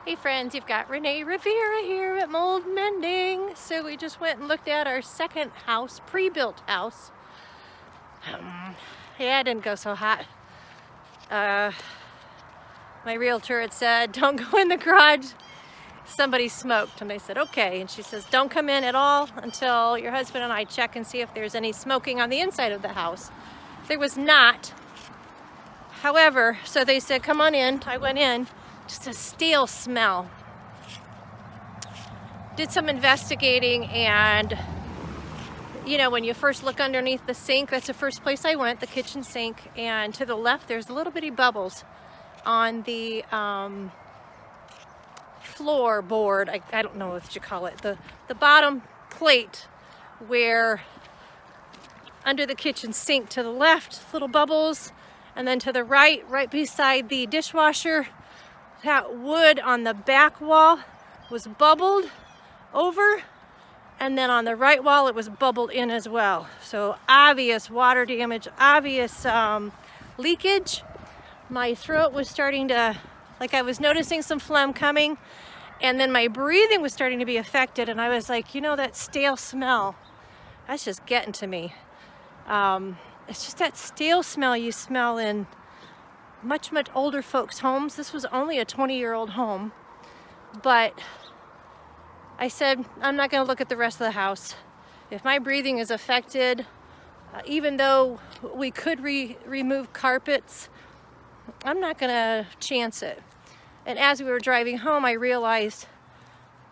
Hey friends, you've got Renee Rivera here at Mold Mending. So we just went and looked at our second house, pre-built house. Yeah, it didn't go so hot. My realtor had said, don't go in the garage. Somebody smoked, and I said, okay. And she says, don't come in at all until your husband and I check and see if there's any smoking on the inside of the house. There was not. However, so they said, come on in. I went in, just a stale smell. Did some investigating, and you know, when you first look underneath the sink, that's the first place I went, the kitchen sink, and to the left there's little bitty bubbles on the floorboard. I don't know what you call it, the bottom plate where under the kitchen sink. To the left, little bubbles, and then to the right beside the dishwasher, that wood on the back wall was bubbled over, and then on the right wall it was bubbled in as well. So obvious water damage, obvious leakage. My throat was starting to, like, I was noticing some phlegm coming, and then my breathing was starting to be affected, and I was like, you know, that stale smell, that's just getting to me. It's just that stale smell you smell in much older folks' homes. This was only a 20-year-old home, but I said, I'm not going to look at the rest of the house. If my breathing is affected, even though we could remove carpets, I'm not going to chance it. And as we were driving home, I realized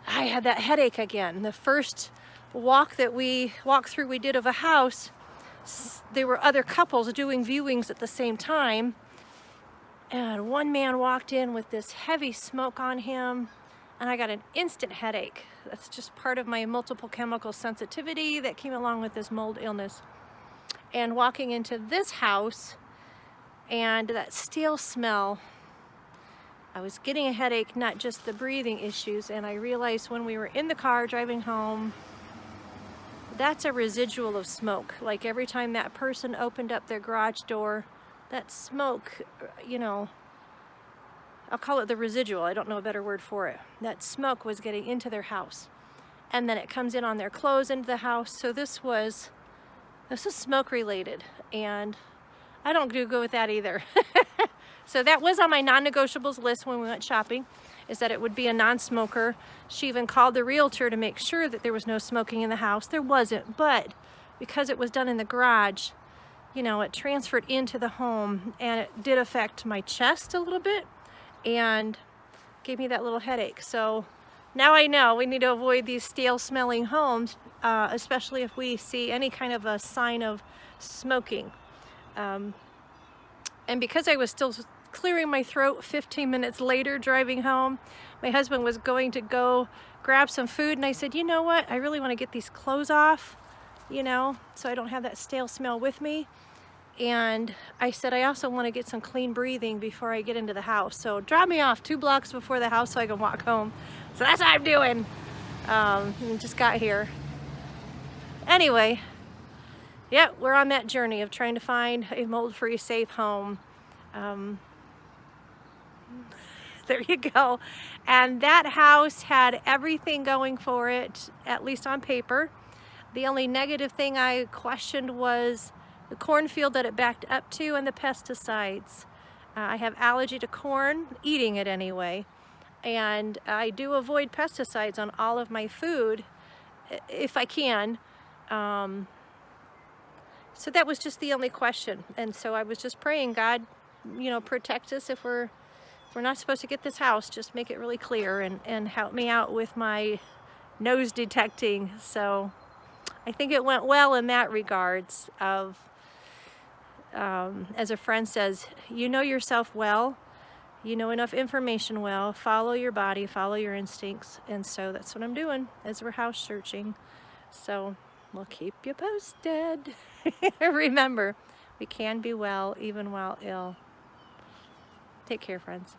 I had that headache again. The first walk through we did of a house, there were other couples doing viewings at the same time. And one man walked in with this heavy smoke on him, and I got an instant headache. That's just part of my multiple chemical sensitivity that came along with this mold illness. And walking into this house and that stale smell, I was getting a headache, not just the breathing issues. And I realized when we were in the car driving home, that's a residual of smoke. Like every time that person opened up their garage door, that smoke, you know, I'll call it the residual, I don't know a better word for it. That smoke was getting into their house. And then it comes in on their clothes into the house. So this was smoke related. And I don't do good with that either. So that was on my non-negotiables list when we went shopping, is that it would be a non-smoker. She even called the realtor to make sure that there was no smoking in the house. There wasn't, but because it was done in the garage, you know, it transferred into the home, and it did affect my chest a little bit and gave me that little headache. So now I know we need to avoid these stale smelling homes, especially if we see any kind of a sign of smoking. And because I was still clearing my throat 15 minutes later driving home, my husband was going to go grab some food, and I said, you know what, I really want to get these clothes off, you know, so I don't have that stale smell with me. And I said, I also want to get some clean breathing before I get into the house. So drop me off 2 blocks before the house so I can walk home. So that's what I'm doing. And just got here. Anyway, yeah, we're on that journey of trying to find a mold-free, safe home. There you go. And that house had everything going for it, at least on paper. The only negative thing I questioned was the cornfield that it backed up to and the pesticides. I have allergy to corn, eating it anyway, and I do avoid pesticides on all of my food if I can. So that was just the only question. And so I was just praying, God, you know, protect us if we're not supposed to get this house. Just make it really clear and help me out with my nose detecting. So I think it went well in that regards of, as a friend says, you know yourself well, you know enough information well, follow your body, follow your instincts. And so that's what I'm doing as we're house searching. So we'll keep you posted. Remember, we can be well even while ill. Take care, friends.